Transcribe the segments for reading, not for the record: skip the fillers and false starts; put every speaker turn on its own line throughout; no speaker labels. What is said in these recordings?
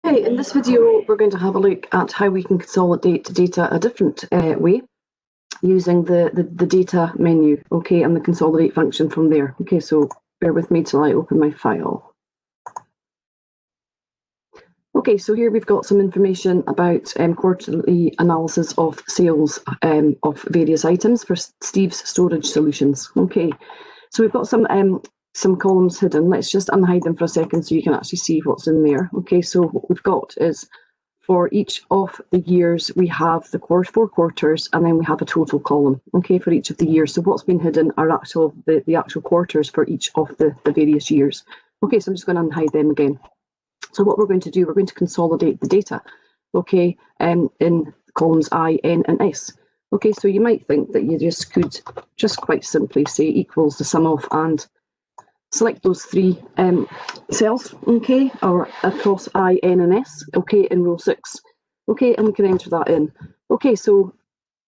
Okay, in this video, we're going to have a look at how we can consolidate data a different way using the data menu, okay, and the consolidate function from there. Okay, so bear with me till I open my file. Okay, so here we've got some information about quarterly analysis of sales of various items for Steve's Storage Solutions. Okay, so we've got some columns hidden. Let's just unhide them for a second so you can actually see what's in there. Okay, so what we've got is for each of the years we have the 4 quarters, and then we have a total column, okay, for each of the years. So what's been hidden are the actual quarters for each of the various years. Okay, so I'm just going to unhide them again. So what we're going to do, we're going to consolidate the data, okay, in columns I, N, and S. Okay, so you might think that you just could just quite simply say equals the sum of and select those three cells, okay, or across I, N, and S, okay, in row 6, okay, and we can enter that in. Okay, so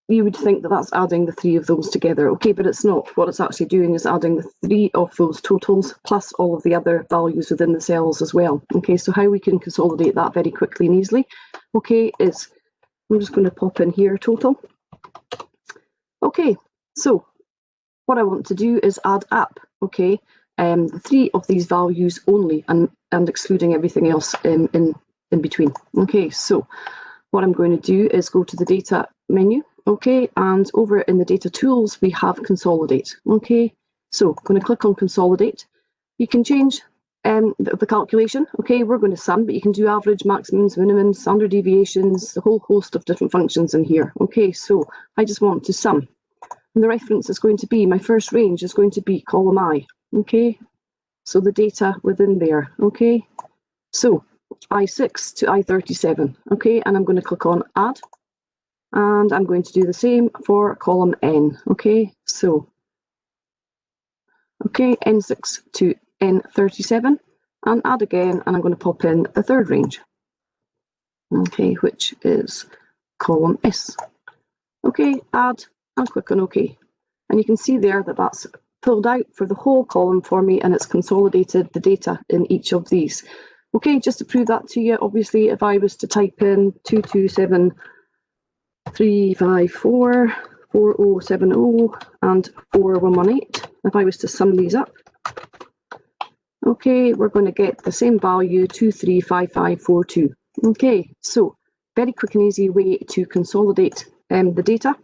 you would think that that's adding the three of those together, okay, but it's not. What it's actually doing is adding the three of those totals plus all of the other values within the cells as well. Okay, so how we can consolidate that very quickly and easily, okay, is I'm just going to pop in here total. Okay, so what I want to do is add up, okay, the three of these values only and excluding everything else in between. Okay, so what I'm going to do is go to the data menu, okay, and over in the data tools we have consolidate. Okay, so I'm going to click on consolidate. You can change the calculation, okay, we're going to sum, but you can do average, maximums, minimums, standard deviations, a whole host of different functions in here. Okay, so I just want to sum, and the reference is going to be, my first range is going to be column I, okay, so the data within there. Okay, so I6 to I37, okay, and I'm going to click on add, and I'm going to do the same for column N. Okay, so okay, N6 to N37, and add again, and I'm going to pop in the third range, okay, which is column S. Okay, add, and click on OK, and you can see there that that's pulled out for the whole column for me, and it's consolidated the data in each of these. Okay, just to prove that to you, obviously if I was to type in 227,354, 4070 and 4118, if I was to sum these up, okay, we're going to get the same value, 235542. Okay, so very quick and easy way to consolidate the data,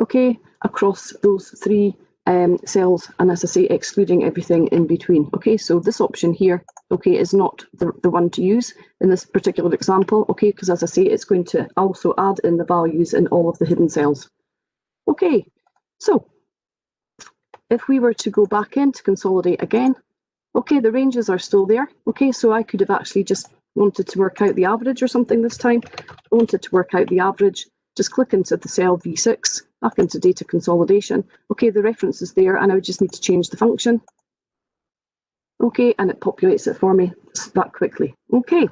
okay, across those three cells, and as I say, excluding everything in between. Okay, so this option here, okay, is not the one to use in this particular example, okay, because as I say, it's going to also add in the values in all of the hidden cells. Okay, so if we were to go back in to consolidate again, okay, the ranges are still there. Okay, so I could have actually just wanted to work out the average or something this time. I wanted to work out the average, just click into the cell V6, back into data consolidation. Okay, the reference is there, and I would just need to change the function. Okay, and it populates it for me that quickly. Okay,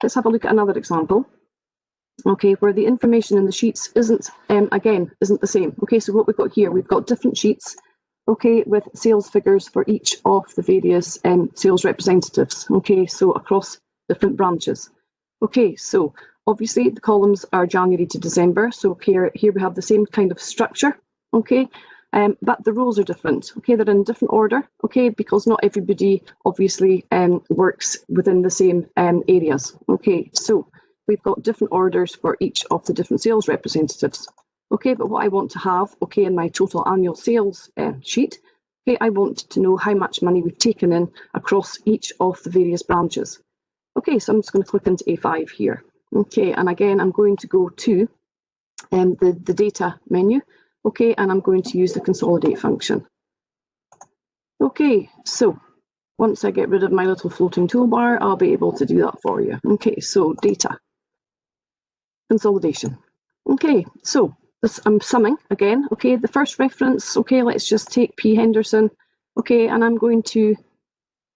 let's have a look at another example. Okay, where the information in the sheets isn't the same. Okay, so what we've got here, we've got different sheets, okay, with sales figures for each of the various sales representatives. Okay, so across different branches. Okay, so obviously the columns are January to December, so here we have the same kind of structure, okay, but the rows are different. Okay, they're in different order, okay, because not everybody obviously works within the same areas. Okay, so we've got different orders for each of the different sales representatives. Okay, but what I want to have, okay, in my total annual sales sheet, okay, I want to know how much money we've taken in across each of the various branches. Okay, so I'm just going to click into A5 here. Okay, and again, I'm going to go to the data menu, okay, and I'm going to use the consolidate function. Okay, so once I get rid of my little floating toolbar, I'll be able to do that for you. Okay, so data, consolidation. Okay, so this, I'm summing again. Okay, the first reference, okay, let's just take P. Henderson. Okay, and I'm going to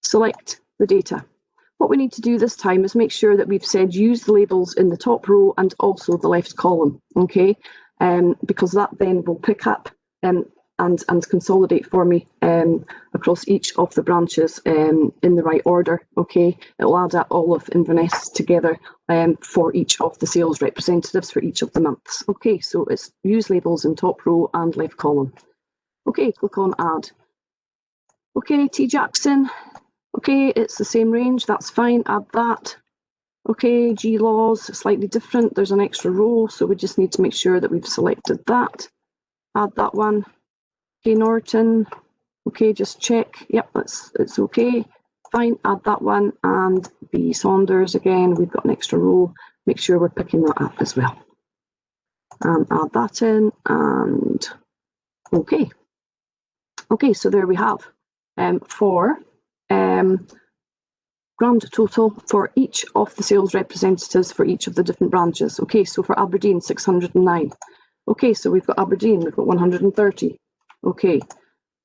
select the data. What we need to do this time is make sure that we've said use the labels in the top row and also the left column, okay, because that then will pick up and consolidate for me across each of the branches in the right order. Okay, it will add up all of Inverness together for each of the sales representatives for each of the months. Okay, so it's use labels in top row and left column. Okay, click on add. Okay, T Jackson. Okay, it's the same range, that's fine, add that. Okay, G laws, slightly different, there's an extra row, so we just need to make sure that we've selected that. Add that one. Okay, Norton. Okay, just check. Yep, it's okay. Fine, add that one. And B Saunders again, we've got an extra row. Make sure we're picking that up as well. And add that in, and okay. Okay, so there we have for grand total for each of the sales representatives for each of the different branches. Okay, so for Aberdeen, 609. Okay, so we've got Aberdeen, we've got 130. Okay,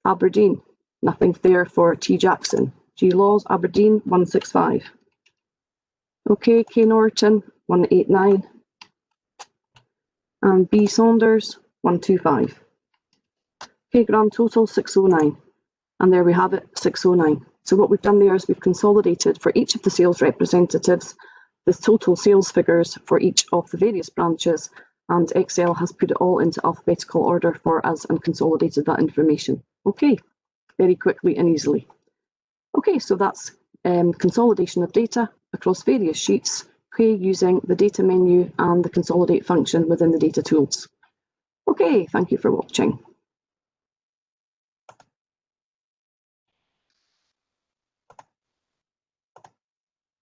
Aberdeen, nothing there for T Jackson. G Laws, Aberdeen, 165. Okay, K Norton, 189. And B Saunders, 125. Okay, grand total, 609. And there we have it, 609. So what we've done there is we've consolidated for each of the sales representatives the total sales figures for each of the various branches, and Excel has put it all into alphabetical order for us and consolidated that information. Okay, very quickly and easily. Okay, so that's consolidation of data across various sheets, okay, using the data menu and the consolidate function within the data tools. Okay, thank you for watching.